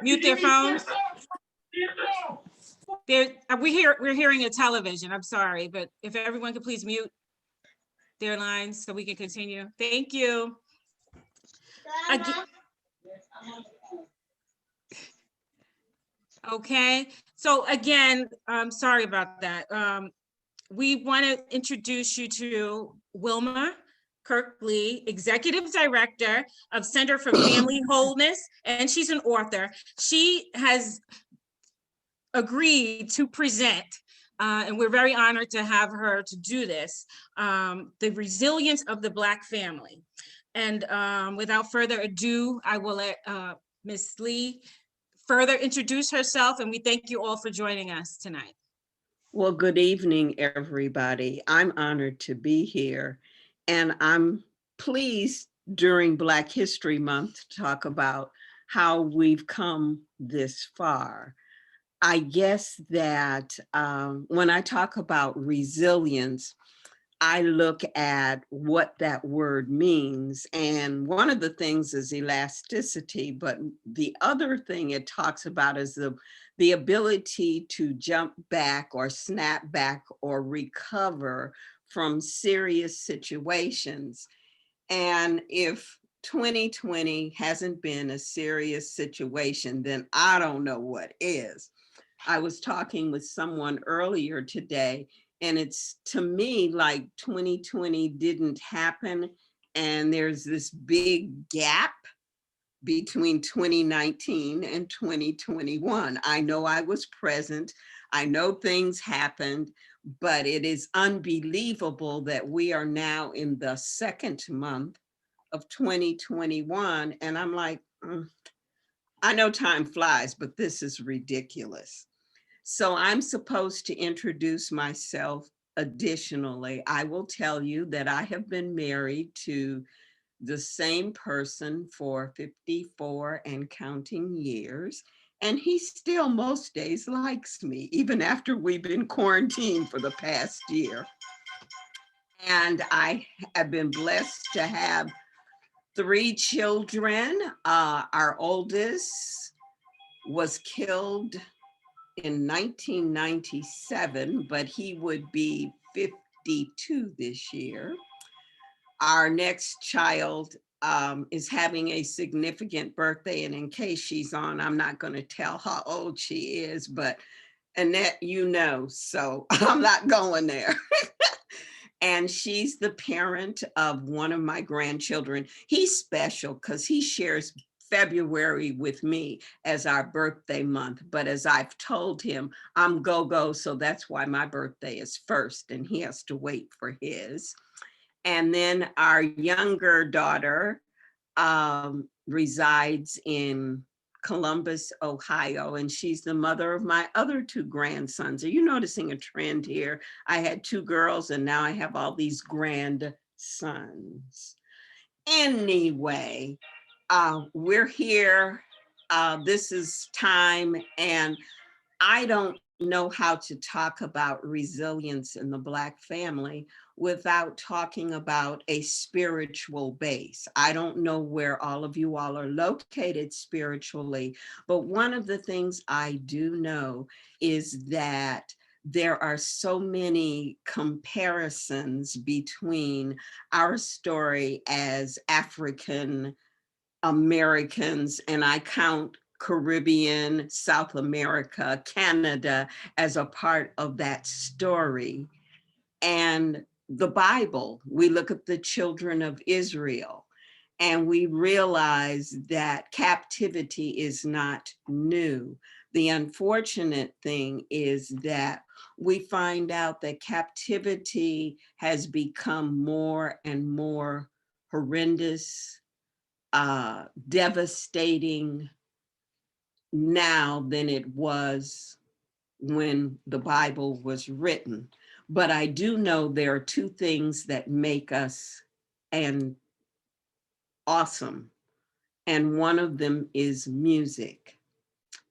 mute their phones? We're hearing a television. I'm sorry, but if everyone could please mute their lines so we can continue. Thank you. Okay, so again, I'm sorry about that. We want to introduce you to Wilma Kirk Lee, Executive Director of Center for Family Wholeness, and she's an author. She has agreed to present, and we're very honored to have her to do this, the resilience of the Black family. And without further ado, I will let Ms. Lee further introduce herself, and we thank you all for joining us tonight. Well, good evening, everybody. I'm honored to be here, and I'm pleased during Black History Month to talk about how we've come this far. I guess that when I talk about resilience, I look at what that word means. And one of the things is elasticity, but the other thing it talks about is the ability to jump back or snap back or recover from serious situations. And if 2020 hasn't been a serious situation, then I don't know what is. I was talking with someone earlier today, and it's to me like 2020 didn't happen, and there's this big gap between 2019 and 2021. I know I was present. I know things happened, but it is unbelievable that we are now in the second month of 2021. And I'm like, I know time flies, but this is ridiculous. So I'm supposed to introduce myself. Additionally, I will tell you that I have been married to the same person for 54 and counting years, and he still most days likes me, even after we've been quarantined for the past year. And I have been blessed to have 3 children. Our oldest was killed in 1997, but he would be 52 this year. Our next child is having a significant birthday, and in case she's on, I'm not going to tell how old she is, but Annette, you know, so I'm not going there. And she's the parent of one of my grandchildren. He's special because he shares February with me as our birthday month. But as I've told him, I'm go-go, so that's why my birthday is first, and he has to wait for his. And then our younger daughter resides in Columbus, Ohio, and she's the mother of my other 2 grandsons. Are you noticing a trend here? I had 2 girls, and now I have all these grandsons. Anyway, we're here. This is time, and I don't know how to talk about resilience in the Black family without talking about a spiritual base. I don't know where all of you all are located spiritually, but one of the things I do know is that there are so many comparisons between our story as African Americans, and I count Caribbean, South America, Canada as a part of that story. And the Bible, we look at the children of Israel, and we realize that captivity is not new. The unfortunate thing is that we find out that captivity has become more and more horrendous, devastating now than it was when the Bible was written. But I do know there are 2 things that make us awesome. And one of them is music.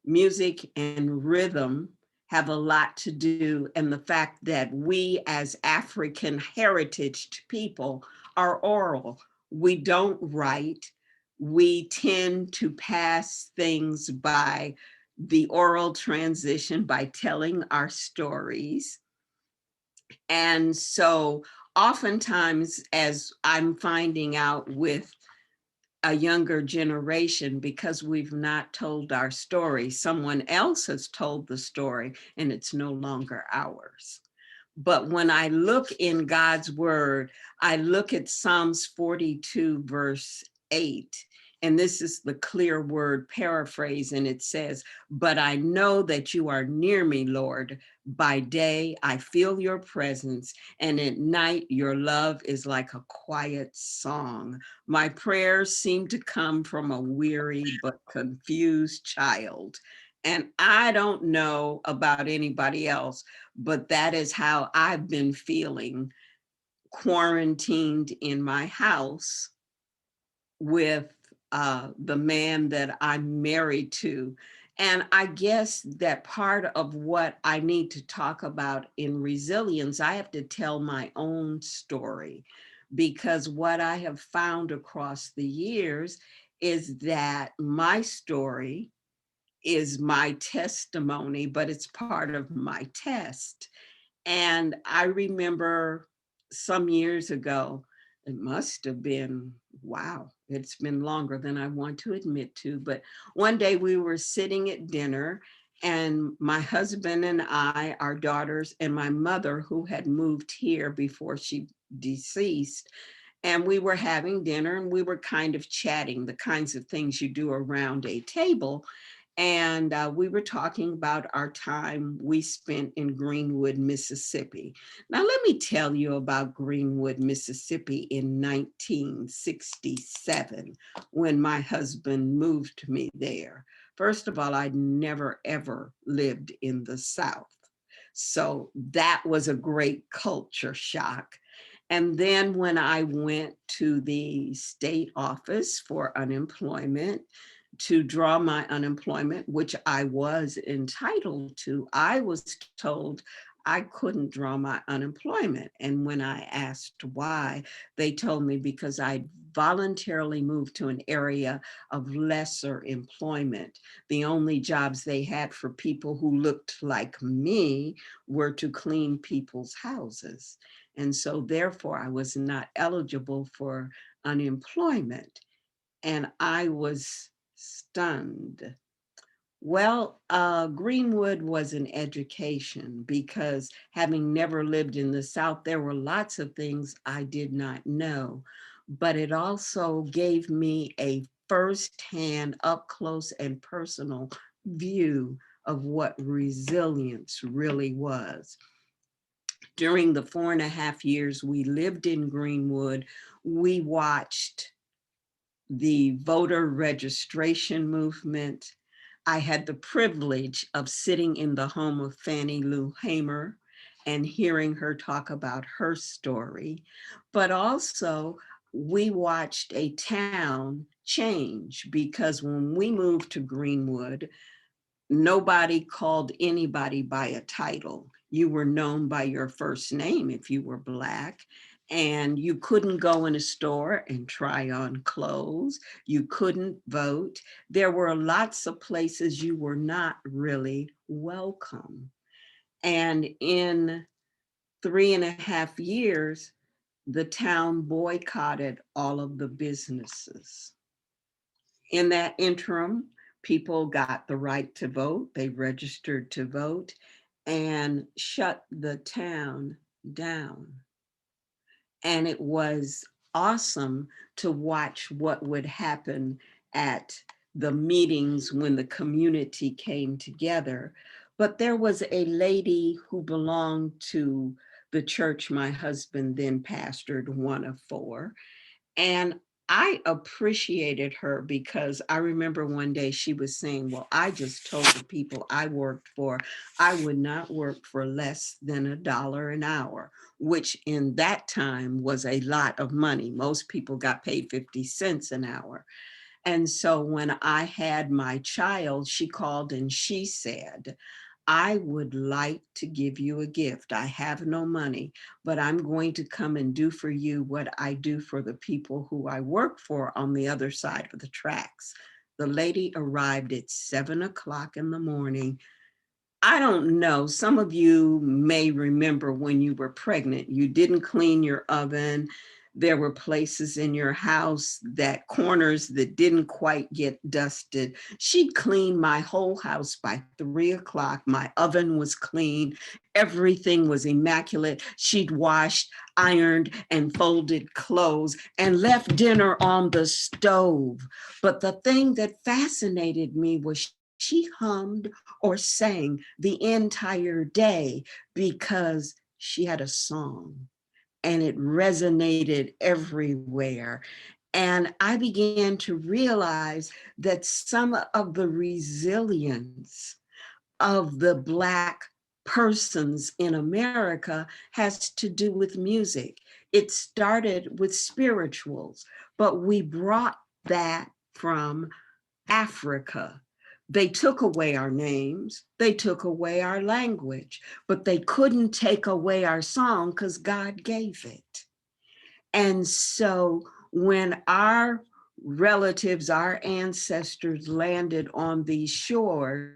Music and rhythm have a lot to do, and the fact that we as African heritage people are oral. We don't write. we tend to pass things by the oral transition by telling our stories. And so oftentimes, as I'm finding out with a younger generation, because we've not told our story, someone else has told the story and it's no longer ours. But when I look in God's word, I look at Psalms 42, verse 8, and this is the clear word paraphrase, and it says, "But I know that you are near me, Lord. By day, I feel your presence, and at night, your love is like a quiet song. My prayers seem to come from a weary but confused child." And I don't know about anybody else, but that is how I've been feeling quarantined in my house with the man that I'm married to. And I guess that part of what I need to talk about in resilience, I have to tell my own story, because what I have found across the years is that my story is my testimony, but it's part of my test. And I remember some years ago, it must have been, wow, it's been longer than I want to admit to, but one day we were sitting at dinner, and my husband and I, our daughters, and my mother, who had moved here before she deceased, and we were having dinner and we were kind of chatting, the kinds of things you do around a table. And we were talking about our time we spent in Greenwood, Mississippi. Now, let me tell you about Greenwood, Mississippi in 1967, when my husband moved me there. First of all, I'd never, ever lived in the South. So that was a great culture shock. And then when I went to the state office for unemployment to draw my unemployment, which I was entitled to, I was told I couldn't draw my unemployment. And when I asked why, they told me because I voluntarily moved to an area of lesser employment. The only jobs they had for people who looked like me were to clean people's houses. And so therefore I was not eligible for unemployment. And I was stunned. Well, Greenwood was an education, because having never lived in the South, there were lots of things I did not know, but it also gave me a firsthand, up close and personal view of what resilience really was. During the 4.5 years we lived in Greenwood, we watched the voter registration movement. I had the privilege of sitting in the home of Fannie Lou Hamer and hearing her talk about her story. But also, we watched a town change, because when we moved to Greenwood, nobody called anybody by a title. You were known by your first name if you were Black, and you couldn't go in a store and try on clothes. You couldn't vote. There were lots of places you were not really welcome. And in 3.5 years, the town boycotted all of the businesses. In that interim, people got the right to vote, they registered to vote, and shut the town down. And it was awesome to watch what would happen at the meetings when the community came together. But there was a lady who belonged to the church my husband then pastored, one of four, and I appreciated her, because I remember one day she was saying, well, I just told the people I worked for, I would not work for less than $1 an hour, which in that time was a lot of money. Most people got paid 50 cents an hour. And so when I had my child, she called and she said, I would like to give you a gift. I have no money, but I'm going to come and do for you what I do for the people who I work for on the other side of the tracks. The lady arrived at 7 o'clock in the morning. I don't know. Some of you may remember when you were pregnant, you didn't clean your oven. There were places in your house that corners that didn't quite get dusted. She'd cleaned my whole house by 3 o'clock. My oven was clean. Everything was immaculate. She'd washed, ironed, and folded clothes and left dinner on the stove. But the thing that fascinated me was she hummed or sang the entire day because she had a song and it resonated everywhere. And I began to realize that some of the resilience of the Black persons in America has to do with music. It started with spirituals, but we brought that from Africa. They took away our names, they took away our language, but they couldn't take away our song because God gave it. And so when our relatives, our ancestors landed on these shores,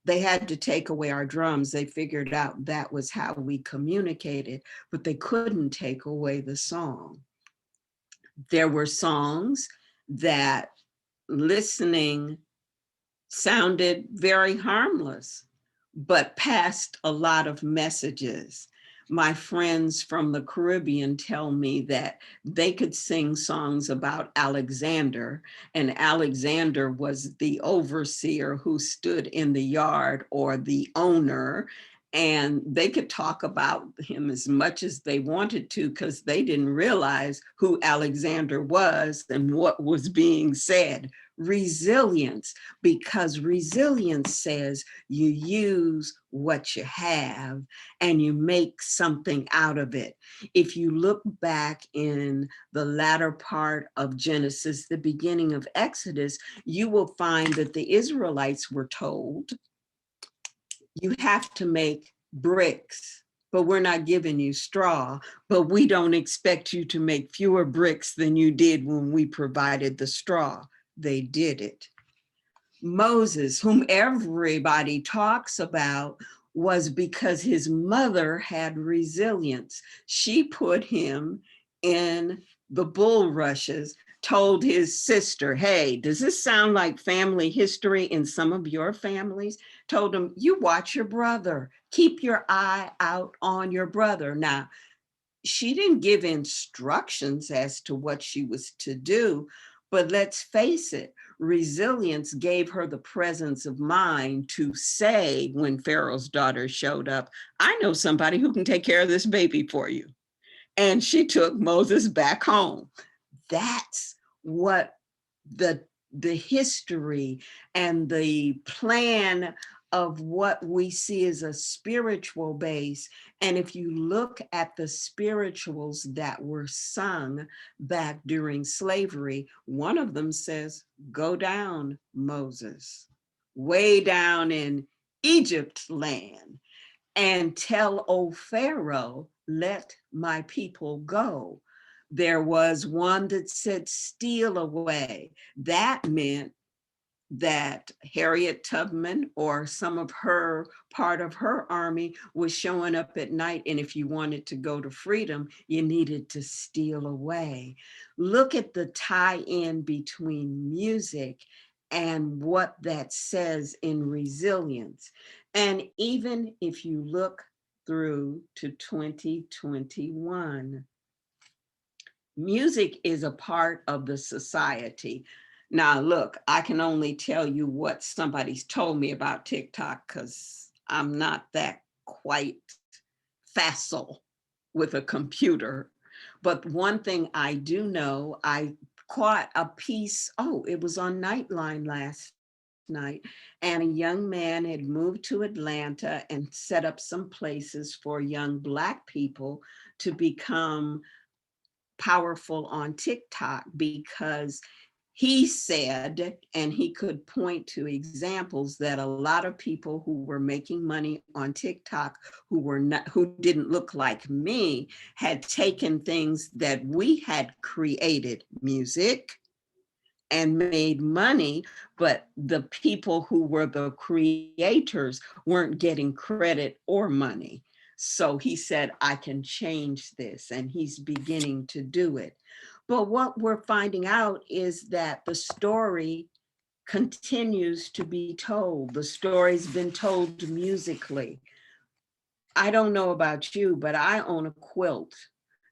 they had to take away our drums. They figured out that was how we communicated, but they couldn't take away the song. There were songs that listening sounded very harmless, but passed a lot of messages. My friends from the Caribbean tell me that they could sing songs about Alexander, and Alexander was the overseer who stood in the yard, or the owner, and they could talk about him as much as they wanted to because they didn't realize who Alexander was and what was being said. Resilience, because resilience says you use what you have and you make something out of it. If you look back in the latter part of Genesis, the beginning of Exodus, you will find that the Israelites were told, you have to make bricks, but we're not giving you straw, but we don't expect you to make fewer bricks than you did when we provided the straw. They did it. Moses, whom everybody talks about, was because his mother had resilience. She put him in the bulrushes, told his sister, hey, does this sound like family history in some of your families? Told him, you watch your brother, keep your eye out on your brother. Now, she didn't give instructions as to what she was to do, but let's face it, resilience gave her the presence of mind to say, when Pharaoh's daughter showed up, I know somebody who can take care of this baby for you. And she took Moses back home. That's what the history and the plan of what we see as a spiritual base. And if you look at the spirituals that were sung back during slavery, one of them says, go down, Moses, way down in Egypt land, and tell, O Pharaoh, let my people go. There was one that said, steal away. That meant that Harriet Tubman or some of her part of her army was showing up at night. And if you wanted to go to freedom, you needed to steal away. Look at the tie-in between music and what that says in resilience. And even if you look through to 2021, music is a part of the society. Now, look, I can only tell you what somebody's told me about TikTok because I'm not that quite facile with a computer. But one thing I do know, I caught a piece, oh, it was on Nightline last night, and a young man had moved to Atlanta and set up some places for young Black people to become powerful on TikTok because he said, and he could point to examples that a lot of people who were making money on TikTok who didn't look like me had taken things that we had created, music, and made money, but the people who were the creators weren't getting credit or money. So he said, I can change this, and he's beginning to do it. But what we're finding out is that the story continues to be told. The story's been told musically. I don't know about you, but I own a quilt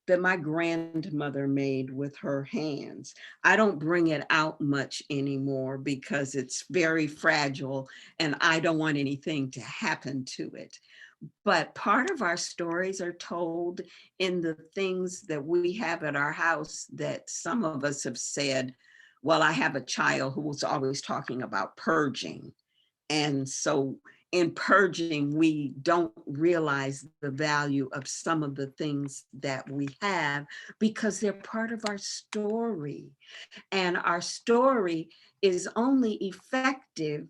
that my grandmother made with her hands. I don't bring it out much anymore because it's very fragile and I don't want anything to happen to it. But part of our stories are told in the things that we have at our house that some of us have said, well, I have a child who was always talking about purging. And so in purging, we don't realize the value of some of the things that we have because they're part of our story. And our story is only effective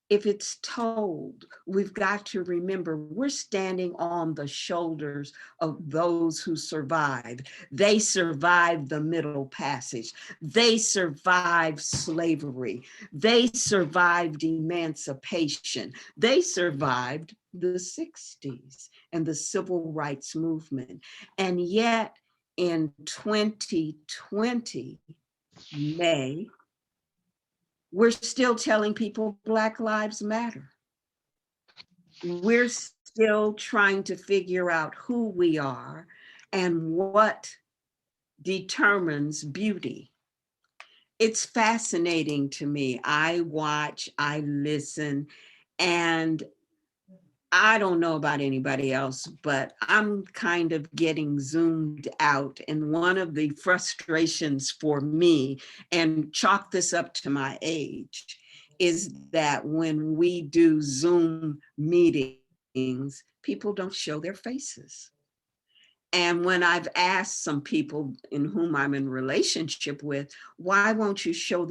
if it's told. We've got to remember we're standing on the shoulders of those who survived. They survived the Middle Passage. They survived slavery. They survived emancipation. They survived the 60s and the civil rights movement. And yet in 2020, May, we're still telling people Black Lives Matter. We're still trying to figure out who we are and what determines beauty. It's fascinating to me. I watch, I listen, and I don't know about anybody else, but I'm kind of getting zoomed out. And one of the frustrations for me, and chalk this up to my age, is that when we do Zoom meetings, people don't show their faces. And when I've asked some people in whom I'm in relationship with, why won't you show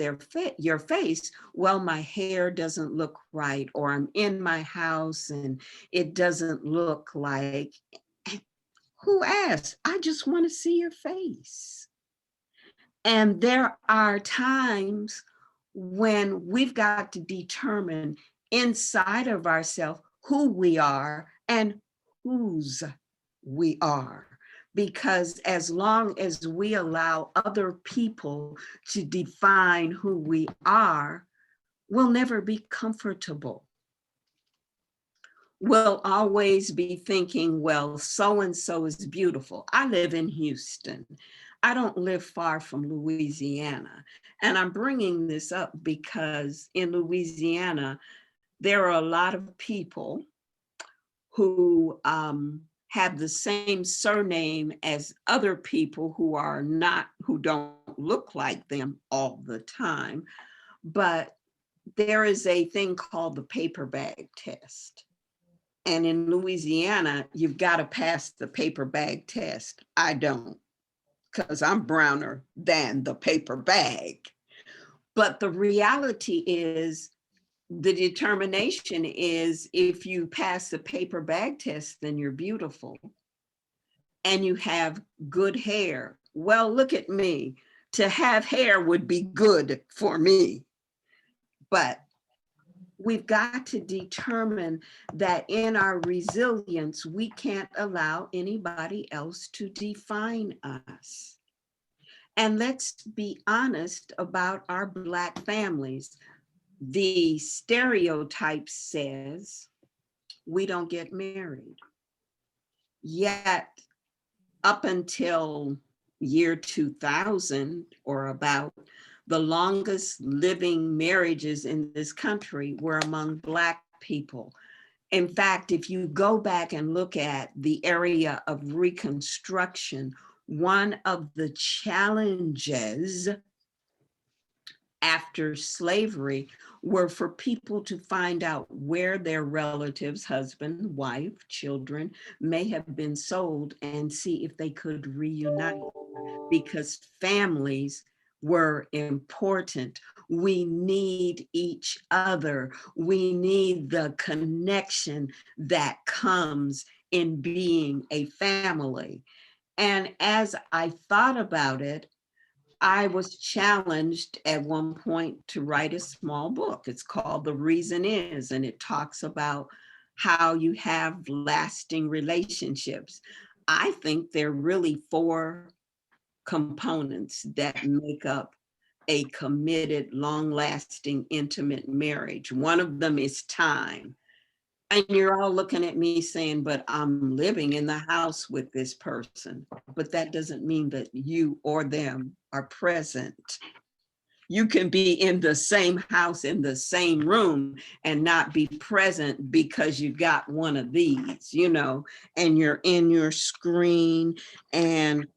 your face? Well, my hair doesn't look right, or I'm in my house and it doesn't look like. Who asked? I just want to see your face. And there are times when we've got to determine inside of ourselves who we are and whose we are. Because as long as we allow other people to define who we are, we'll never be comfortable. We'll always be thinking, well, so-and-so is beautiful. I live in Houston. I don't live far from Louisiana. And I'm bringing this up because in Louisiana, there are a lot of people who have the same surname as other people who don't look like them all the time. But there is a thing called the paper bag test. And in Louisiana, you've got to pass the paper bag test. I don't, because I'm browner than the paper bag. But the reality is, the determination is if you pass the paper bag test, then you're beautiful and you have good hair. Well, look at me. To have hair would be good for me. But we've got to determine that in our resilience, we can't allow anybody else to define us. And let's be honest about our Black families. The stereotype says we don't get married. Yet, up until year 2000 or about, the longest living marriages in this country were among Black people. In fact, if you go back and look at the area of Reconstruction, one of the challenges after slavery were for people to find out where their relatives, husband, wife, children, may have been sold and see if they could reunite, because families were important. We need each other. We need the connection that comes in being a family. And as I thought about it, I was challenged at one point to write a small book. It's called The Reason Is, and it talks about how you have lasting relationships. I think there are really four components that make up a committed, long-lasting, intimate marriage. One of them is time. And you're all looking at me saying, but I'm living in the house with this person. But that doesn't mean that you or them are present. You can be in the same house, in the same room, and not be present because you got one of these, and you're in your screen, and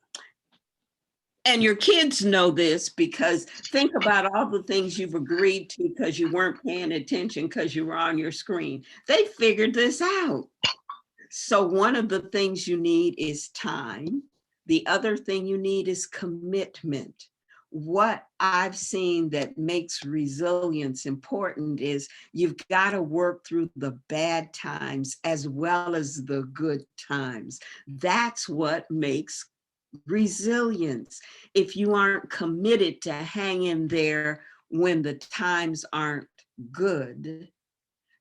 your kids know this, because think about all the things you've agreed to because you weren't paying attention because you were on your screen. They figured this out. So one of the things you need is time. The other thing you need is commitment. What I've seen that makes resilience important is you've got to work through the bad times as well as the good times. That's what makes resilience. If you aren't committed to hang in there when the times aren't good.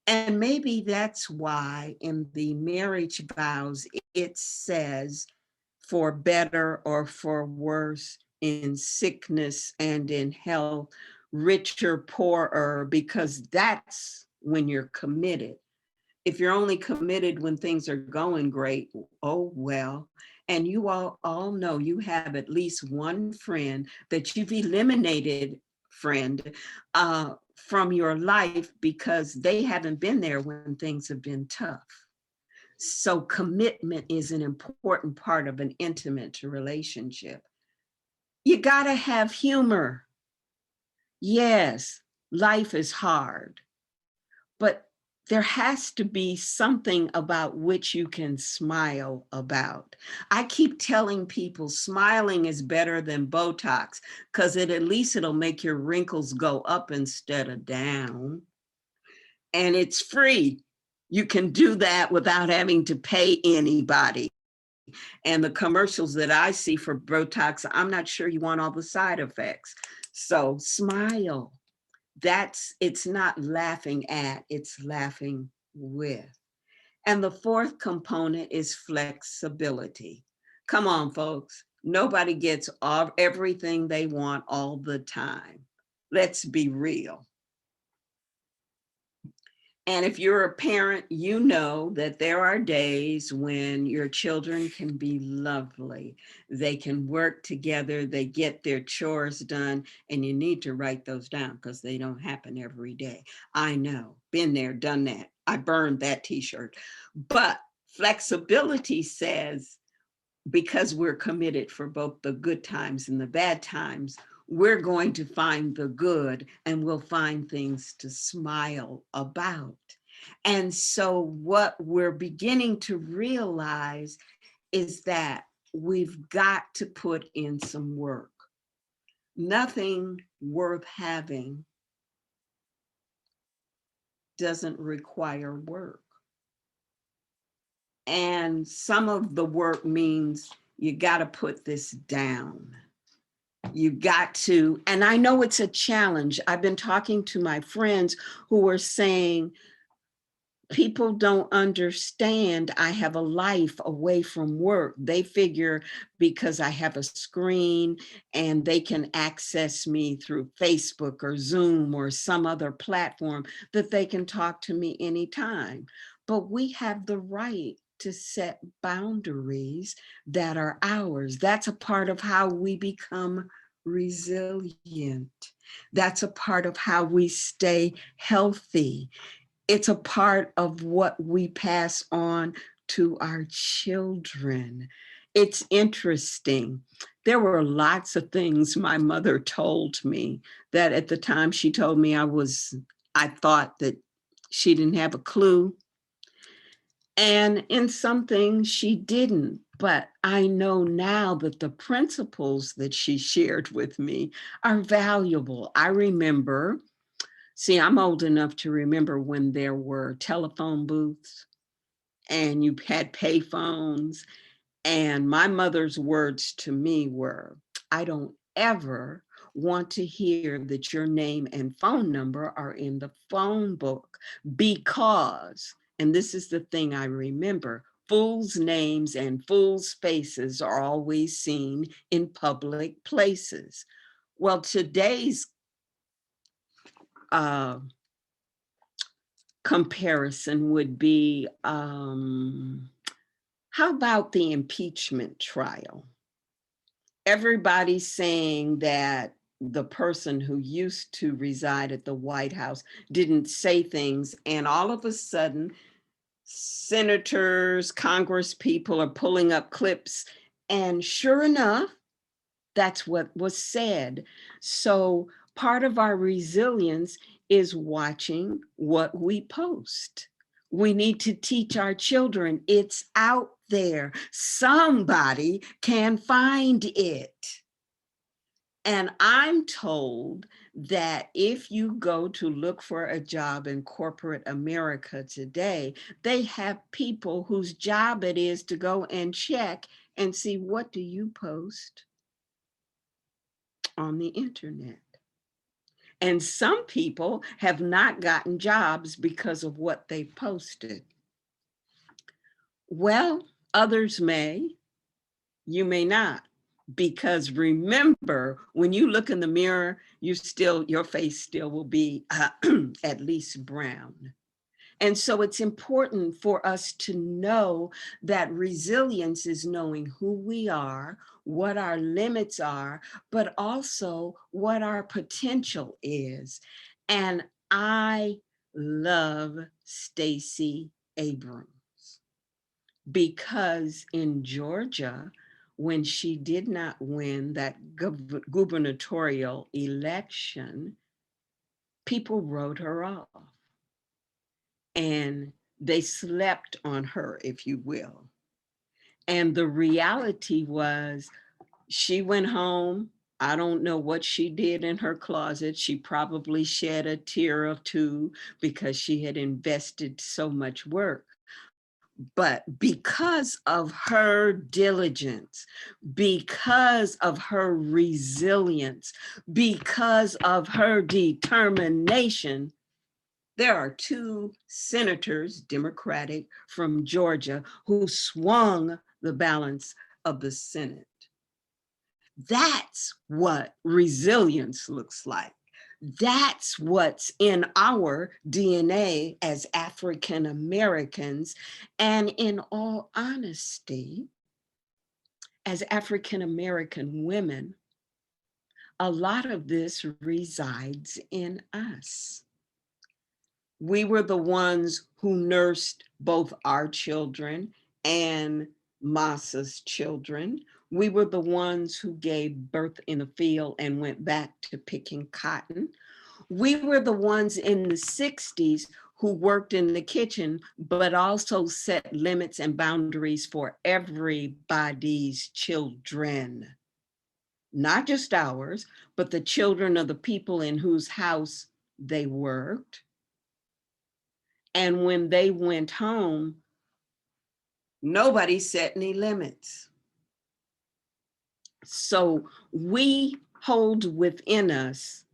And maybe that's why in the marriage vows, it says for better or for worse, in sickness and in health, richer, poorer, because that's when you're committed. If you're only committed when things are going great, oh well. And you all know you have at least one friend that you've eliminated, friend, from your life because they haven't been there when things have been tough. So commitment is an important part of an intimate relationship. You gotta have humor. Yes, life is hard, but there has to be something about which you can smile about. I keep telling people smiling is better than Botox because at least it'll make your wrinkles go up instead of down. And it's free. You can do that without having to pay anybody. And the commercials that I see for Botox, I'm not sure you want all the side effects. So smile. It's not laughing at, it's laughing with. And the fourth component is flexibility. Come on, folks. Nobody gets everything they want all the time. Let's be real. And if you're a parent, you know that there are days when your children can be lovely. They can work together, they get their chores done, and you need to write those down because they don't happen every day. I know, been there, done that. I burned that t-shirt. But flexibility says, because we're committed for both the good times and the bad times, we're going to find the good and we'll find things to smile about. And so what we're beginning to realize is that we've got to put in some work. Nothing worth having doesn't require work. And some of the work means you got to put this down. You got to, and I know it's a challenge. I've been talking to my friends who are saying, people don't understand I have a life away from work. They figure because I have a screen and they can access me through Facebook or Zoom or some other platform that they can talk to me anytime. But we have the right to set boundaries that are ours. That's a part of how we become resilient. That's a part of how we stay healthy. It's a part of what we pass on to our children. It's interesting. There were lots of things my mother told me that at the time she told me I thought that she didn't have a clue. And in some things she didn't, but I know now that the principles that she shared with me are valuable. I remember, see, I'm old enough to remember when there were telephone booths and you had pay phones. And my mother's words to me were, I don't ever want to hear that your name and phone number are in the phone book because, and this is the thing I remember, fools' names and fools' faces are always seen in public places. Well, today's uh, comparison would be, how about the impeachment trial? Everybody's saying that the person who used to reside at the White House didn't say things, and all of a sudden, senators, Congress people are pulling up clips, and sure enough, that's what was said. So part of our resilience is watching what we post. We need to teach our children it's out there. Somebody can find it. And I'm told that if you go to look for a job in corporate America today, they have people whose job it is to go and check and see, what do you post on the internet? And some people have not gotten jobs because of what they posted. Well, others may, you may not. Because remember, when you look in the mirror, your face still will be at least brown. And so it's important for us to know that resilience is knowing who we are, what our limits are, but also what our potential is. And I love Stacey Abrams because in Georgia, when she did not win that gubernatorial election, people wrote her off and they slept on her, if you will. And the reality was, she went home. I don't know what she did in her closet. She probably shed a tear or two because she had invested so much work. But because of her diligence, because of her resilience, because of her determination, there are two senators, Democratic from Georgia, who swung the balance of the Senate. That's what resilience looks like. That's what's in our DNA as African Americans. And in all honesty, as African American women, a lot of this resides in us. We were the ones who nursed both our children and Masa's children. We were the ones who gave birth in a field and went back to picking cotton. We were the ones in the 60s who worked in the kitchen, but also set limits and boundaries for everybody's children. Not just ours, but the children of the people in whose house they worked. And when they went home, nobody set any limits. So we hold within us,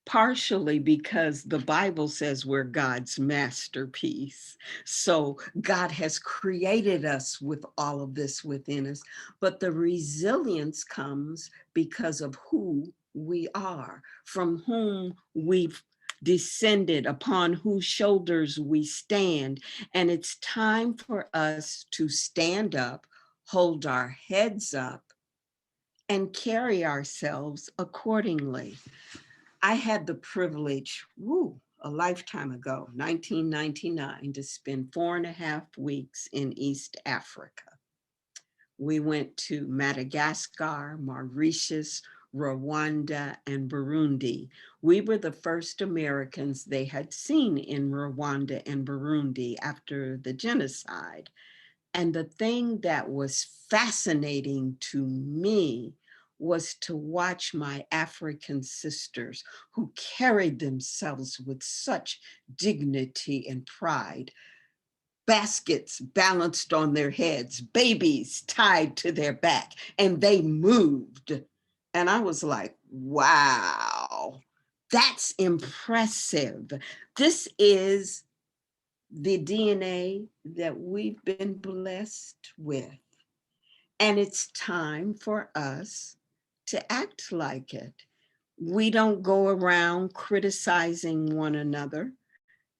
partially because the Bible says we're God's masterpiece. So God has created us with all of this within us, but the resilience comes because of who we are, from whom we've descended, upon whose shoulders we stand. And it's time for us to stand up, hold our heads up, and carry ourselves accordingly. I had the privilege, a lifetime ago, 1999, to spend 4.5 weeks in East Africa. We went to Madagascar, Mauritius, Rwanda, and Burundi. We were the first Americans they had seen in Rwanda and Burundi after the genocide. And the thing that was fascinating to me was to watch my African sisters who carried themselves with such dignity and pride, baskets balanced on their heads, babies tied to their back, and they moved. And I was like, wow, that's impressive. This is the DNA that we've been blessed with. And it's time for us to act like it. We don't go around criticizing one another.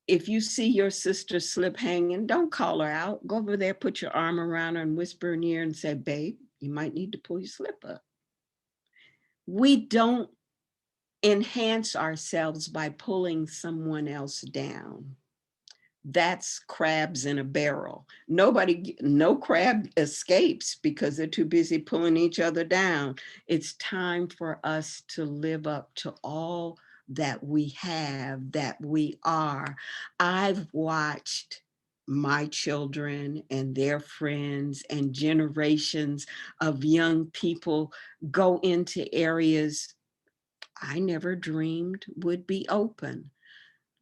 If you see your sister slip hanging, don't call her out. Go over there, put your arm around her and whisper in her ear and say, babe, you might need to pull your slip up. We don't enhance ourselves by pulling someone else down. That's crabs in a barrel. No crab escapes because they're too busy pulling each other down. It's time for us to live up to all that we have, that we are. I've watched my children and their friends and generations of young people go into areas I never dreamed would be open.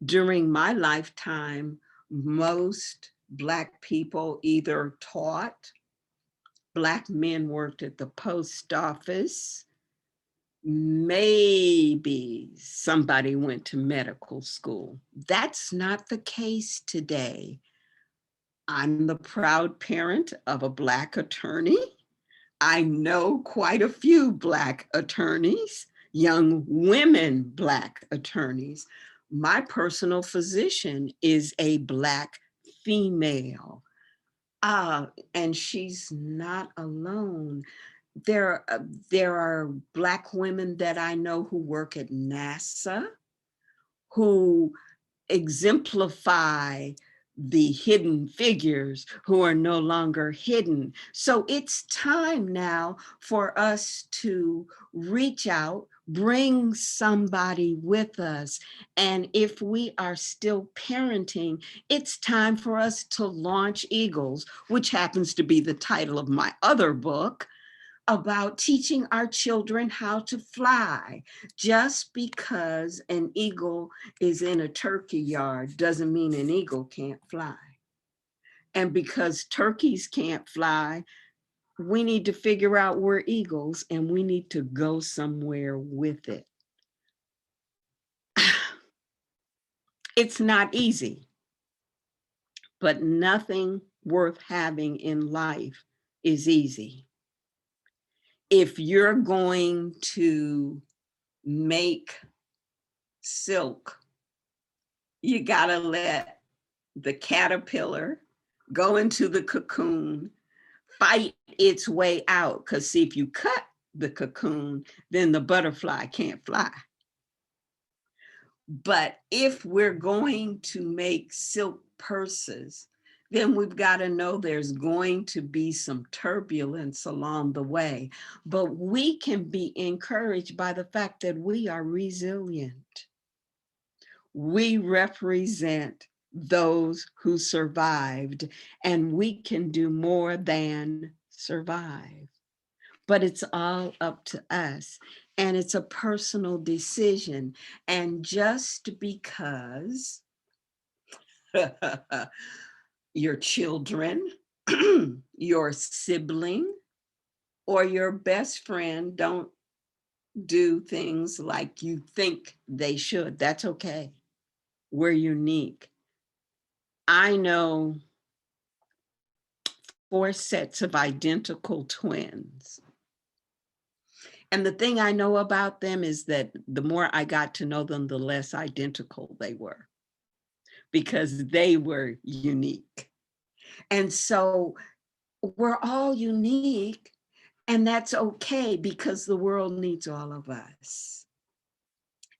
During my lifetime, most Black people either taught, Black men worked at the post office, maybe somebody went to medical school. That's not the case today. I'm the proud parent of a Black attorney. I know quite a few Black attorneys, young women Black attorneys. My personal physician is a Black female, and she's not alone. There are Black women that I know who work at NASA, who exemplify the hidden figures who are no longer hidden. So it's time now for us to reach out, bring somebody with us. And if we are still parenting, it's time for us to launch Eagles, which happens to be the title of my other book, about teaching our children how to fly. Just because an eagle is in a turkey yard doesn't mean an eagle can't fly. And because turkeys can't fly, we need to figure out we're eagles and we need to go somewhere with it. It's not easy, but nothing worth having in life is easy. If you're going to make silk, you gotta let the caterpillar go into the cocoon, fight its way out. Because see, if you cut the cocoon, then the butterfly can't fly. But if we're going to make silk purses, then we've got to know there's going to be some turbulence along the way. But we can be encouraged by the fact that we are resilient. We represent those who survived, and we can do more than survive. But it's all up to us, and it's a personal decision. And just because your children, your sibling, or your best friend don't do things like you think they should, that's okay. We're unique. I know 4 sets of identical twins. And the thing I know about them is that the more I got to know them, the less identical they were, because they were unique. And so we're all unique, and that's okay because the world needs all of us.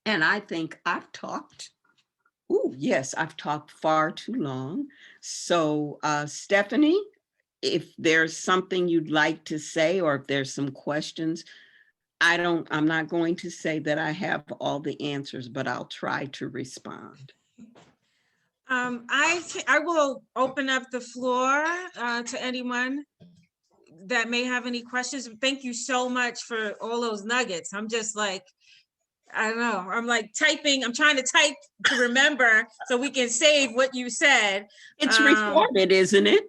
And I think I've talked. Oh, yes, I've talked far too long. So, Stephanie, if there's something you'd like to say, or if there's some questions, I'm not going to say that I have all the answers, but I'll try to respond. I will open up the floor to anyone that may have any questions. Thank you so much for all those nuggets. I'm just like, I don't know. I'm like typing. I'm trying to type to remember so we can save what you said. It's recorded, isn't it?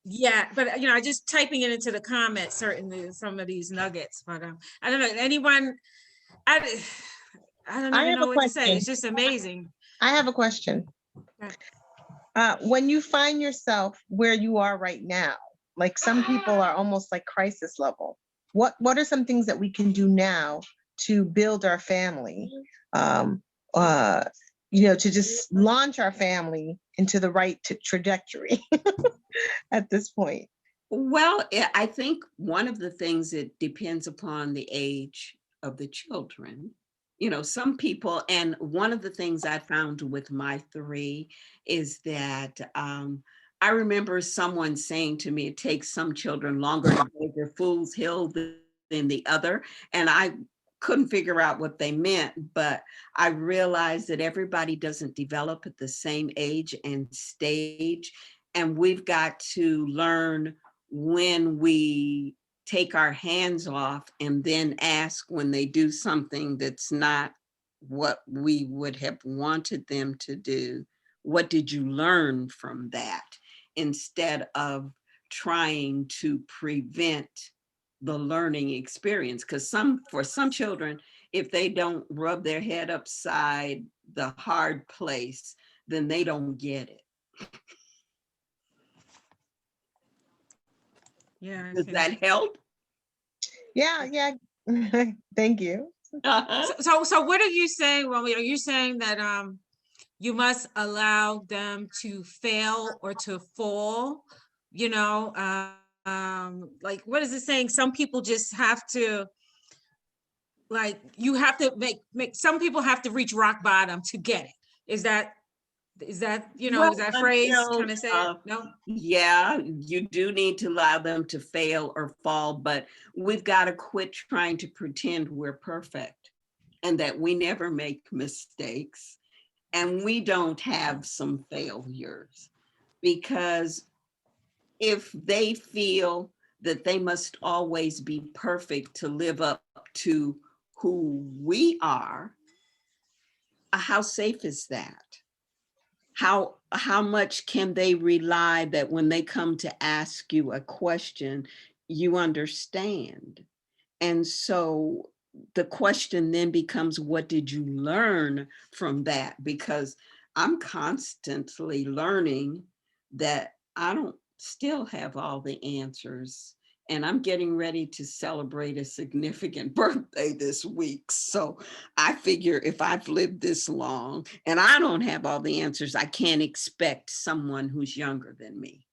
Yeah, but I just typing it into the comments, certainly some of these nuggets, but I don't know, anyone, I don't I even have know a what to say. question. It's just amazing. I have a question. Okay. When you find yourself where you are right now, like some people are almost like crisis level, what are some things that we can do now to build our family? To just launch our family into the right trajectory at this point. Well, I think one of the things, it depends upon the age of the children. Some people, and one of the things I found with my three is that I remember someone saying to me, it takes some children longer to go over Fool's Hill than the other. And I couldn't figure out what they meant, but I realized that everybody doesn't develop at the same age and stage. And we've got to learn when we take our hands off and then ask when they do something that's not what we would have wanted them to do. What did you learn from that? Instead of trying to prevent the learning experience. Because for some children, if they don't rub their head upside the hard place, then they don't get it. Yeah. Does that help? Yeah. Thank you. So what are you saying, Romy? Are you saying that you must allow them to fail or to fall? Like, what is it saying? Some people just have to, like, you have to make some people have to reach rock bottom to get it. Is that is that phrase kind of saying? No? Yeah, you do need to allow them to fail or fall, but we've got to quit trying to pretend we're perfect and that we never make mistakes and we don't have some failures. Because if they feel that they must always be perfect to live up to who we are, how safe is that? How much can they rely that when they come to ask you a question, you understand? And so the question then becomes, what did you learn from that? Because I'm constantly learning that I don't still have all the answers. And I'm getting ready to celebrate a significant birthday this week. So I figure if I've lived this long and I don't have all the answers, I can't expect someone who's younger than me.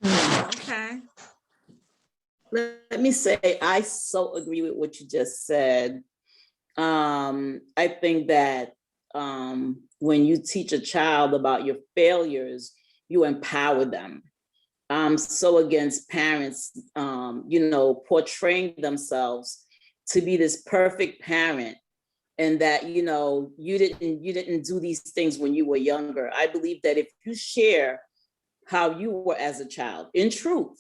Okay. Let me say, I so agree with what you just said. I think that when you teach a child about your failures, you empower them. I'm so against parents, portraying themselves to be this perfect parent, and that you didn't do these things when you were younger. I believe that if you share how you were as a child, in truth,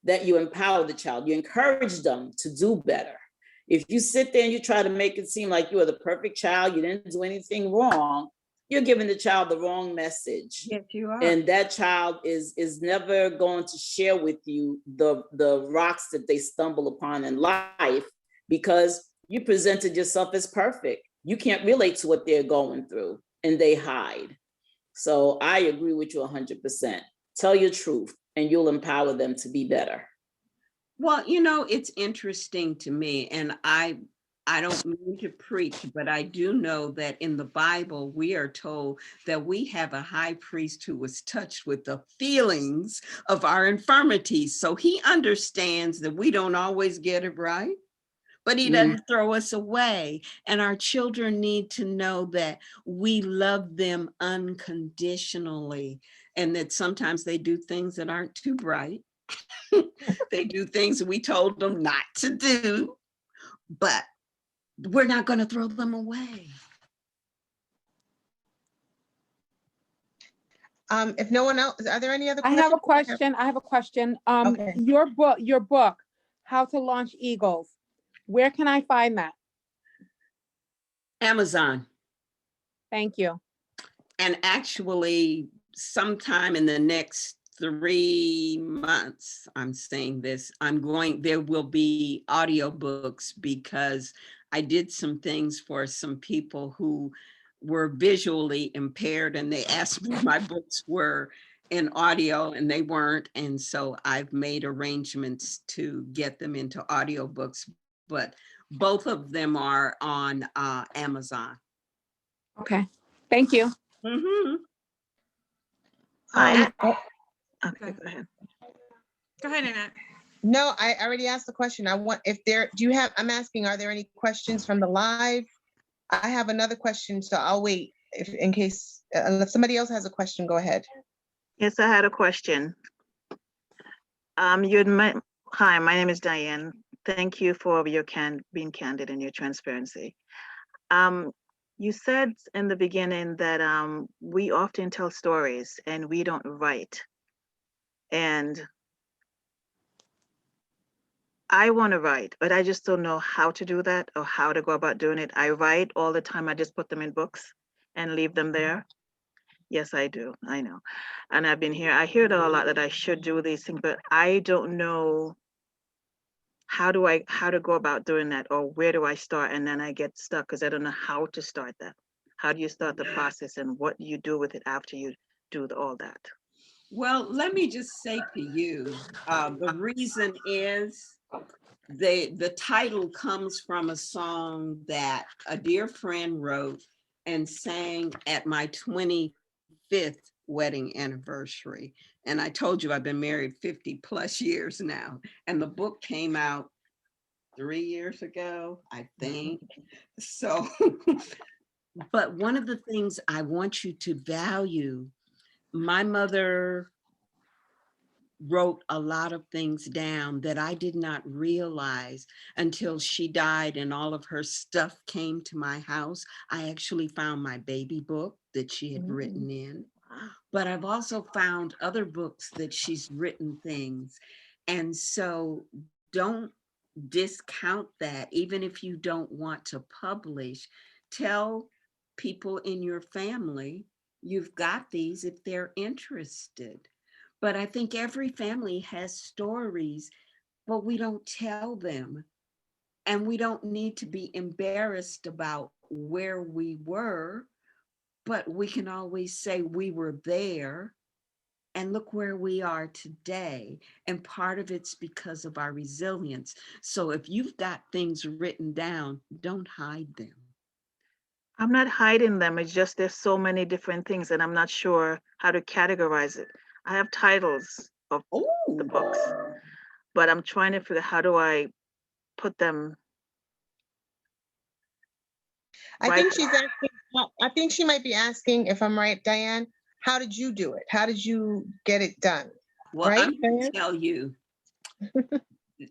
that you empower the child, you encourage them to do better. If you sit there and you try to make it seem like you are the perfect child, you didn't do anything wrong, you're giving the child the wrong message. Yes, you are. And that child is never going to share with you the rocks that they stumble upon in life, because you presented yourself as perfect. You can't relate to what they're going through, and they hide. So I agree with you 100%. Tell your truth and you'll empower them to be better. Well, it's interesting to me, and I don't mean to preach, but I do know that in the Bible, we are told that we have a high priest who was touched with the feelings of our infirmities. So he understands that we don't always get it right, but he doesn't throw us away. And our children need to know that we love them unconditionally, and that sometimes they do things that aren't too bright. They do things we told them not to do, but we're not going to throw them away. If no one else, are there any other I questions? have a question. I have a question. Okay. Your book, How to Launch Eagles. Where can I find that? Amazon. Thank you. And actually, sometime in the next 3 months, I'm saying this, there will be audiobooks because I did some things for some people who were visually impaired, and they asked me if my books were in audio and they weren't. And so I've made arrangements to get them into audiobooks, but both of them are on Amazon. Okay. Thank you. Mm-hmm. Um, Okay, go ahead. Go ahead, Annette. no, I already asked the question. I'm asking, are there any questions from the live? I have another question, so I'll wait in case, unless somebody else has a question, go ahead. Yes, I had a question. Hi, my name is Diane. Thank you for your being candid and your transparency. You said in the beginning that we often tell stories and we don't write. And I want to write, but I just don't know how to do that or how to go about doing it. I write all the time. I just put them in books and leave them there. Yes, I do. I know. And I hear it a lot that I should do these things, but I don't know how to go about doing that, or where do I start? And then I get stuck because I don't know how to start that. How do you start the process, and what do you do with it after you do all that? Well, let me just say to you, the reason is the title comes from a song that a dear friend wrote and sang at my 25th wedding anniversary. And I told you I've been married 50 plus years now. And the book came out 3 years ago, I think. So, but one of the things I want you to value, my mother wrote a lot of things down that I did not realize until she died and all of her stuff came to my house. I actually found my baby book that she had written in, but I've also found other books that she's written things. And so don't discount that. Even if you don't want to publish, tell people in your family you've got these if they're interested. But I think every family has stories, but we don't tell them. And we don't need to be embarrassed about where we were, but we can always say we were there and look where we are today. And part of it's because of our resilience. So if you've got things written down, don't hide them. I'm not hiding them. It's just there's so many different things and I'm not sure how to categorize it. I have titles of the books, but I'm trying to figure out how do I put them. I think she's asking, I think she might be asking, if I'm right, Diane, how did you do it? How did you get it done? Well, Right, I'm going Diane? to tell you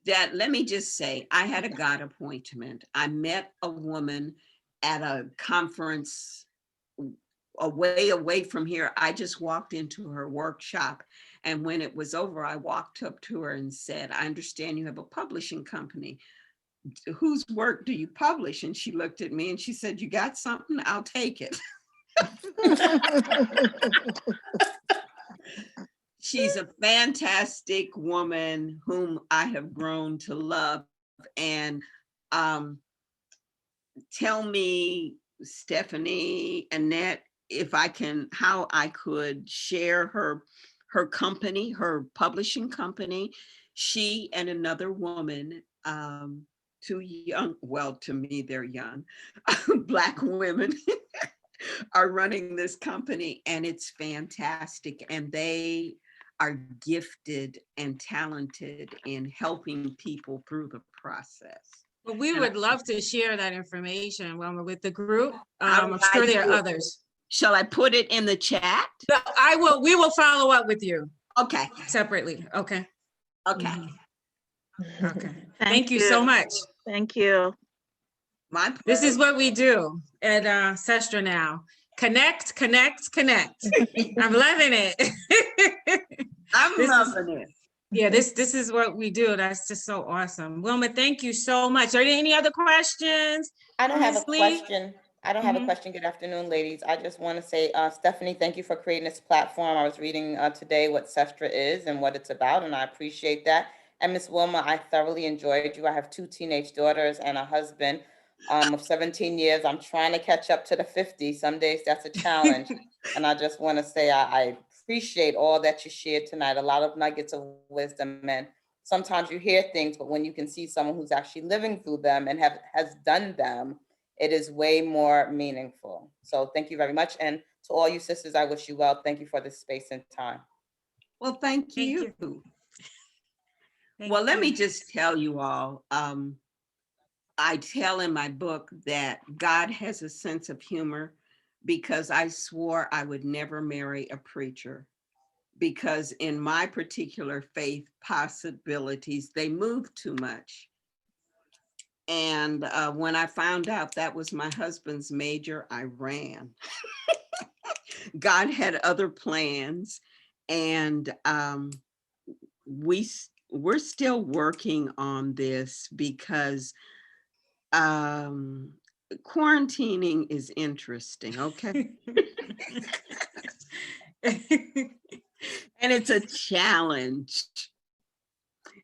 that, let me just say, I had a God appointment. I met a woman at a conference away from here. I just walked into her workshop. And when it was over, I walked up to her and said, I understand you have a publishing company. Whose work do you publish? And she looked at me and she said, you got something? I'll take it. She's a fantastic woman whom I have grown to love. And tell me, Stephanie, Annette, if I can, how I could share her company, her publishing company. She and another woman, two young, well, to me, they're young, Black women are running this company, and it's fantastic. And they are gifted and talented in helping people through the process. Well, we would love to share that information, Wilma, with the group. How do I'm sure I there do are it? others. Shall I put it in the chat? We will follow up with you Okay. separately. Okay. Okay, Okay. Thank you you. so much. Thank you. my This is pleasure. what we do at SestraNow. Connect, connect, connect. I'm loving it. I'm This is, loving it. yeah, this is what we do. That's just so awesome. Wilma, thank you so much. Are there any other questions? I don't have a Ms. Lee? question. I don't have a Mhm. question. Good afternoon, ladies. I just want to say, Stephanie, thank you for creating this platform. I was reading today what Sestra is and what it's about, and I appreciate that. And Miss Wilma, I thoroughly enjoyed you. I have 2 teenage daughters and a husband of 17 years. I'm trying to catch up to the 50. Some days that's a challenge. And I just want to say I appreciate all that you shared tonight. A lot of nuggets of wisdom. And sometimes you hear things, but when you can see someone who's actually living through them and has done them, it is way more meaningful. So thank you very much. And to all you sisters, I wish you well. Thank you for this space and time. Well, thank Thank you. you. Thank Well, let you. me just tell you all, I tell in my book that God has a sense of humor because I swore I would never marry a preacher because in my particular faith possibilities, they move too much. And when I found out that was my husband's major, I ran. God had other plans, and we're still working on this because quarantining is interesting, okay? And it's a challenge.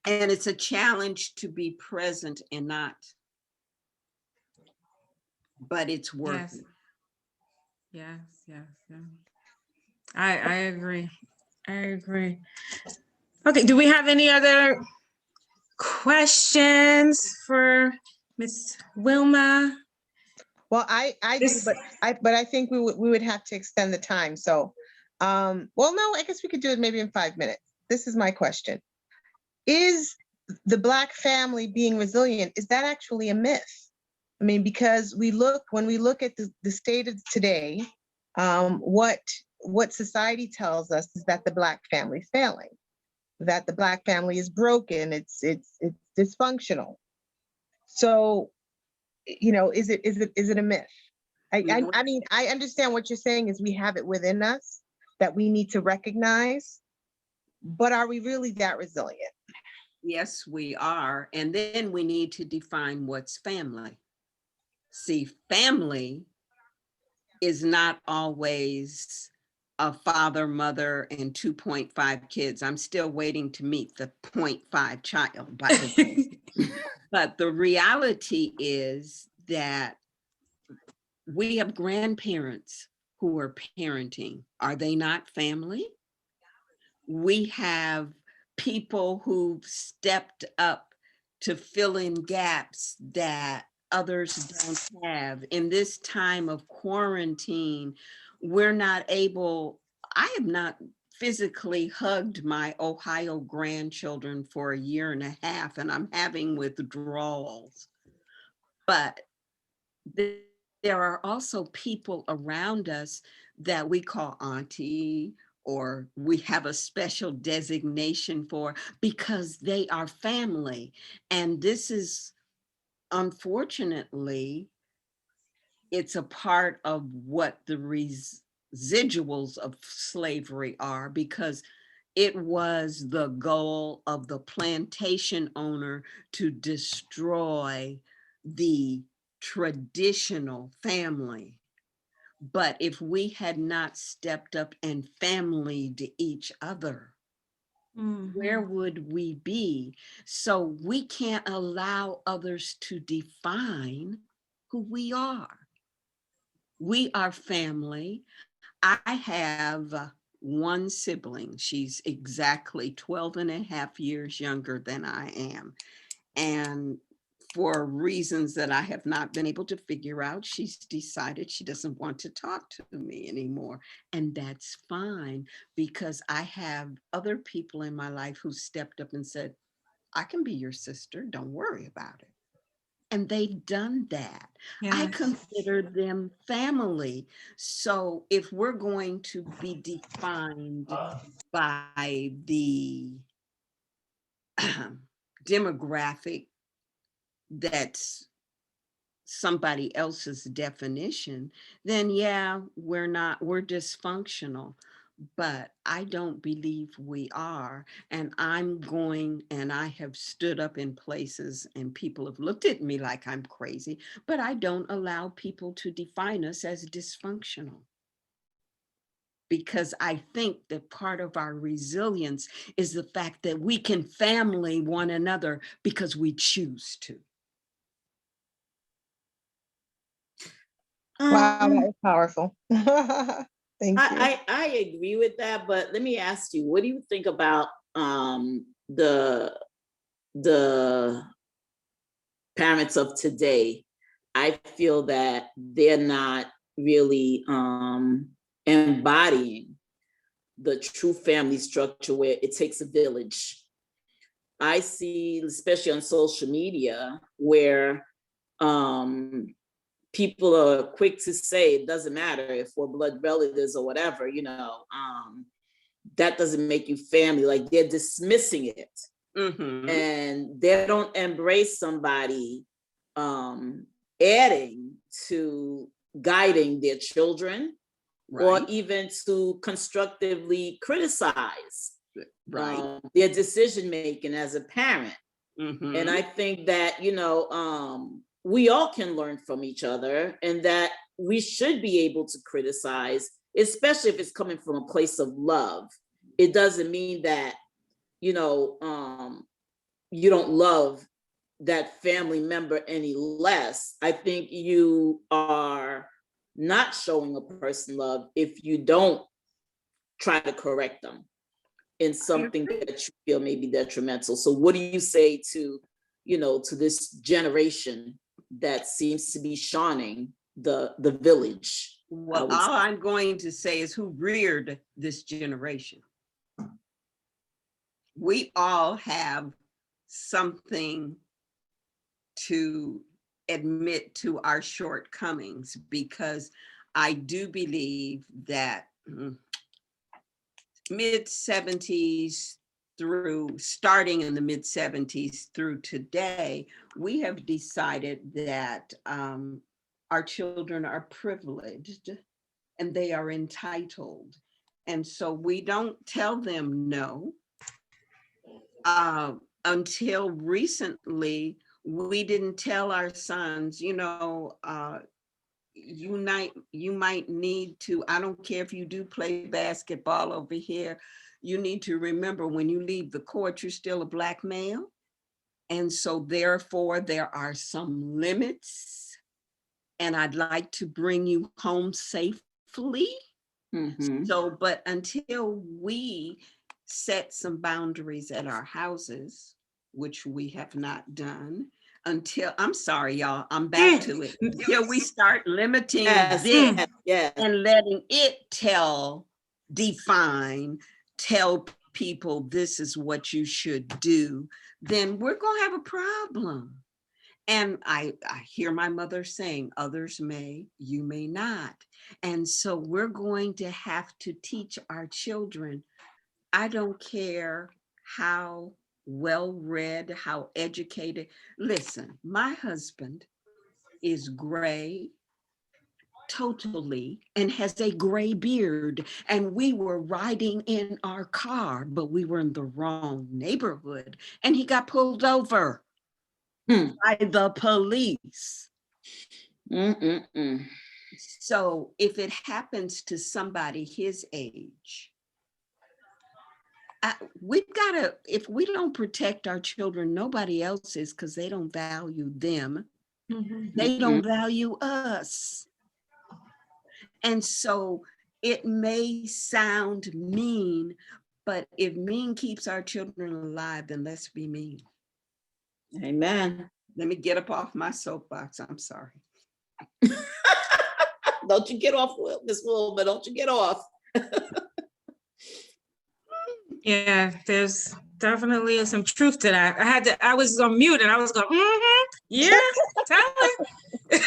And it's a challenge to be present and not, but it's working. Yes, yes, yes. I agree. I agree. Okay, do we have any other questions for Miss Wilma? Well, I do, This- but I think we would have to extend the time. So, well, no, I guess we could do it maybe in 5 minutes. This is my question. Is the Black family being resilient, is that actually a myth? I mean, because when we look at the state of today, what society tells us is that the Black family is failing, that the Black family is broken, it's dysfunctional. So, is it a myth? I mean, I understand what you're saying is we have it within us that we need to recognize, but are we really that resilient? Yes, we are. And then we need to define what's family. See, family is not always a father, mother, and 2.5 kids. I'm still waiting to meet the 0.5 child, by the way. But the reality is that we have grandparents who are parenting. Are they not family? We have people who've stepped up to fill in gaps that others don't have. In this time of quarantine, we're not able, I have not physically hugged my Ohio grandchildren for a year and a half, and I'm having withdrawals. But there are also people around us that we call auntie, or we have a special designation for because they are family. And this is, unfortunately, it's a part of what the residuals of slavery are, because it was the goal of the plantation owner to destroy the traditional family. But if we had not stepped up and familyed each other, where would we be? So we can't allow others to define who we are. We are family. I have one sibling. She's exactly 12 and a half years younger than I am. And for reasons that I have not been able to figure out, she's decided she doesn't want to talk to me anymore. And that's fine, because I have other people in my life who stepped up and said, I can be your sister, don't worry about it. And they've done that. I Yes. consider them family. So if we're going to be defined by the demographic that's somebody else's definition, then yeah, we're dysfunctional. But I don't believe we are. And I have stood up in places and people have looked at me like I'm crazy, but I don't allow people to define us as dysfunctional. Because I think that part of our resilience is the fact that we can family one another because we choose to. Wow, that was powerful. Thank you. I agree with that, but let me ask you, what do you think about the parents of today? I feel that they're not really embodying the true family structure where it takes a village. I see, especially on social media, where people are quick to say it doesn't matter if we're blood relatives or whatever, that doesn't make you family. Like, they're dismissing it. Mm-hmm. And they don't embrace somebody adding to guiding their children, or Right. even to constructively criticize Right. their decision making as a parent. Mm-hmm. And I think that, we all can learn from each other, and that we should be able to criticize, especially if it's coming from a place of love. It doesn't mean that, you don't love that family member any less. I think you are not showing a person love if you don't try to correct them in something that you feel may be detrimental. So what do you say to, to this generation that seems to be shunning the village? Well, all I'm going to say is who reared this generation. We all have something to admit to our shortcomings, because I do believe that mid-70s starting in the mid-70s through today, we have decided that our children are privileged and they are entitled. And so we don't tell them no. Until recently, we didn't tell our sons, you might need to, I don't care if you do play basketball over here, you need to remember when you leave the court, you're still a Black male. And so therefore there are some limits, and I'd like to bring you home safely. Mm-hmm. So, but until we set some boundaries at our houses, which we have not done, I'm sorry, y'all, I'm back to it. Until we start limiting this and letting it tell people this is what you should do, then we're gonna have a problem. And I hear my mother saying, others may, you may not. And so we're going to have to teach our children, I don't care how well-read, how educated. Listen, my husband is gray, totally, and has a gray beard. And we were riding in our car, but we were in the wrong neighborhood. And he got pulled over by the police. So if it happens to somebody his age, if we don't protect our children, nobody else is, because they don't value them. They don't value us. And so it may sound mean, but if mean keeps our children alive, then let's be mean. Amen. Let me get up off my soapbox. I'm sorry. Don't you get off, Miss Wilma, don't you get off. Yeah, there's definitely some truth to that. I was on mute and I was going, yeah, tell it.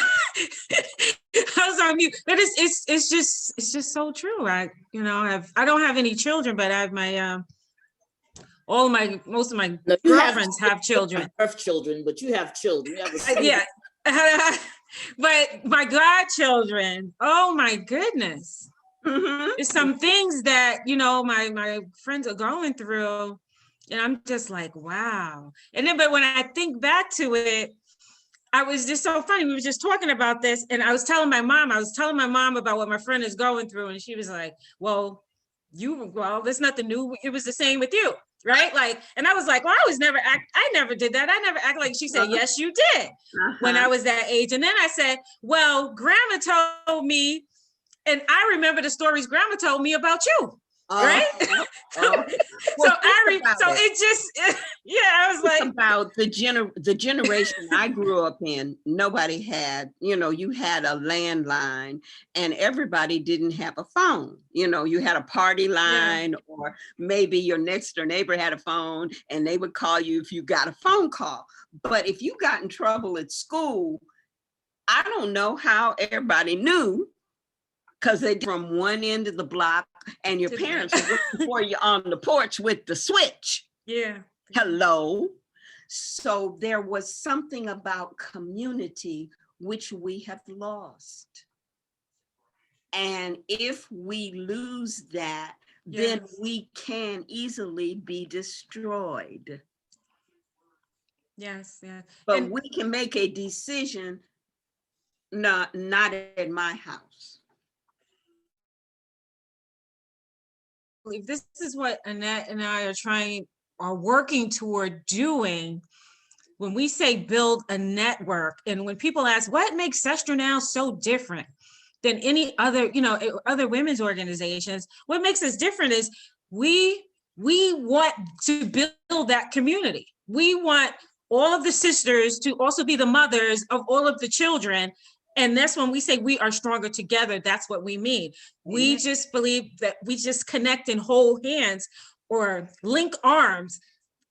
I was on mute, but it's just so true. I don't have any children, but I have my most of my No, you have girlfriends have children. birth children, but you have children. You have a son. Yeah. But my godchildren, oh my goodness. Mhm. It's some things that, my friends are going through. And I'm just like, wow. And then, but when I think back to it, I was just so funny. We were just talking about this, and I was telling my mom about what my friend is going through. And she was like, well, there's nothing new. It was the same with you, right? Like, and I was like, well, I never did that. I never act like. She said, yes, you did when I was that age. And then I said, well, grandma told me, and I remember the stories grandma told me about you. Right? Well, So it just, yeah, I was like, about the generation I grew up in, nobody had, you had a landline and everybody didn't have a phone. You had a party line, or maybe your next door neighbor had a phone and they would call you if you got a phone call. But if you got in trouble at school, I don't know how everybody knew, because they from one end of the block and your parents were waiting for you on the porch with the switch. Yeah. Hello. So there was something about community which we have lost. And if we lose that, then we can easily be destroyed. Yes, yeah. But we can make a decision, not at my house. If this is what Annette and I are working toward doing, when we say build a network, and when people ask what makes SestraNow so different than any other, other women's organizations, what makes us different is we want to build that community. We want all of the sisters to also be the mothers of all of the children. And that's when we say we are stronger together. That's what we mean. We just believe that we just connect and hold hands or link arms.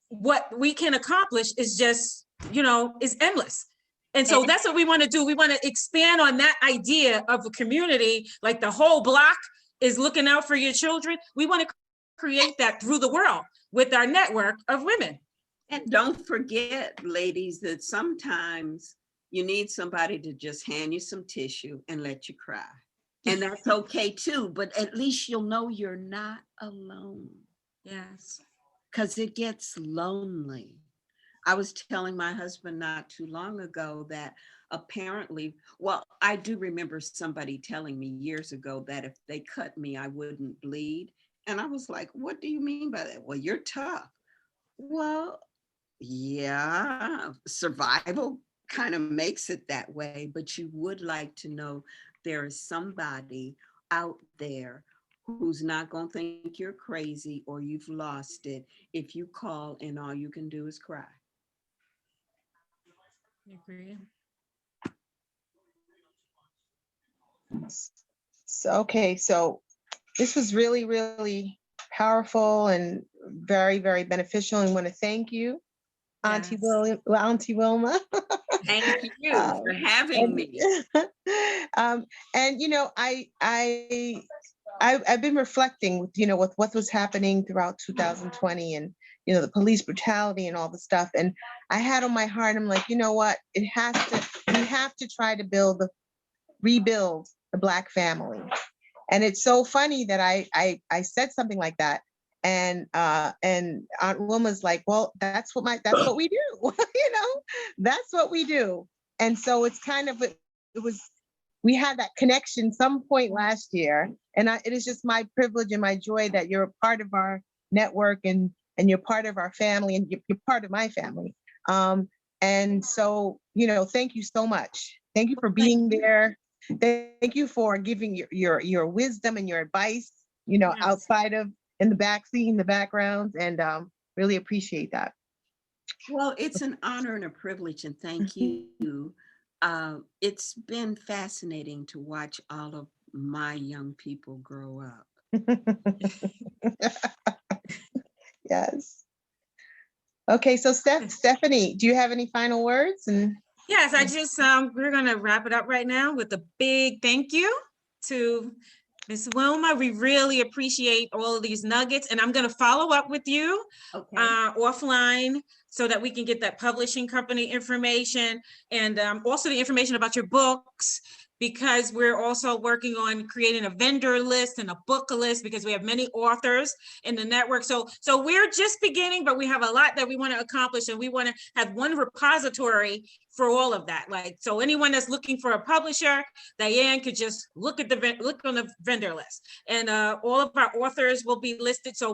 What we can accomplish is just, is endless. And so that's what we want to do. We want to expand on that idea of a community, like the whole block is looking out for your children. We want to create that through the world with our network of women. And don't forget, ladies, that sometimes you need somebody to just hand you some tissue and let you cry. And that's okay too, but at least you'll know you're not alone. Yes. Because it gets lonely. I was telling my husband not too long ago that apparently, well, I do remember somebody telling me years ago that if they cut me, I wouldn't bleed. And I was like, what do you mean by that? Well, you're tough. Well, yeah, survival kind of makes it that way, but you would like to know there is somebody out there who's not going to think you're crazy or you've lost it if you call and all you can do is cry. I agree. So this was really, really powerful and very, very beneficial. And want to thank you, Auntie Wilma. Thank you for having me. I've been reflecting with what was happening throughout 2020 and the police brutality and all the stuff. And I had on my heart, I'm like, what? We have to try to rebuild the Black family. And it's so funny that I said something like that. And Aunt Wilma's like, well, that's what we do. That's what we do. And so it's kind of, we had that connection some point last year. And it is just my privilege and my joy that you're a part of our network and you're part of our family and you're part of my family. And so, thank you so much. Thank you for being there. Thank you for giving your wisdom and your advice, outside of, in the backseat, in the background, and really appreciate that. Well, it's an honor and a privilege, and thank you. It's been fascinating to watch all of my young people grow up. Yes. Okay, so Stephanie, do you have any final words? And yes, I just we're gonna wrap it up right now with a big thank you to Ms. Wilma, we really appreciate all of these nuggets, and I'm going to follow up with you Okay. offline so that we can get that publishing company information and also the information about your books, because we're also working on creating a vendor list and a book list because we have many authors in the network. So we're just beginning, but we have a lot that we want to accomplish, and we want to have one repository for all of that. Like, so anyone that's looking for a publisher, Diane could just look on the vendor list, and all of our authors will be listed. So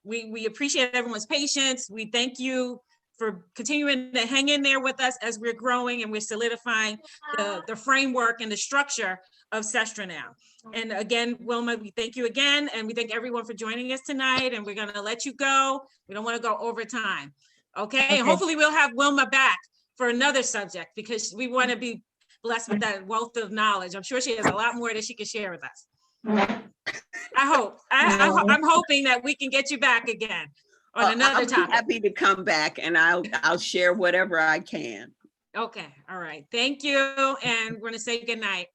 we appreciate everyone's patience. We thank you for continuing to hang in there with us as we're growing and we're solidifying the framework and the structure of SestraNow. And again, Wilma, we thank you again, and we thank everyone for joining us tonight, and we're gonna let you go. We don't wanna go over time. Okay, and hopefully we'll have Wilma back for another subject, because we wanna be blessed with that wealth of knowledge. I'm sure she has a lot more that she can share with us. I hope. I'm hoping that we can get you back again on another I'll be topic. happy to come back, and I'll share whatever I can. Okay, all right. Thank you, and we're gonna say good night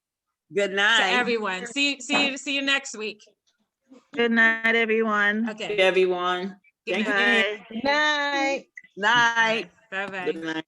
Good to night. everyone. See you next week. Good night, everyone. Okay. Everyone. Good Thank you. night. Bye. Night. Night. Bye-bye. Good night.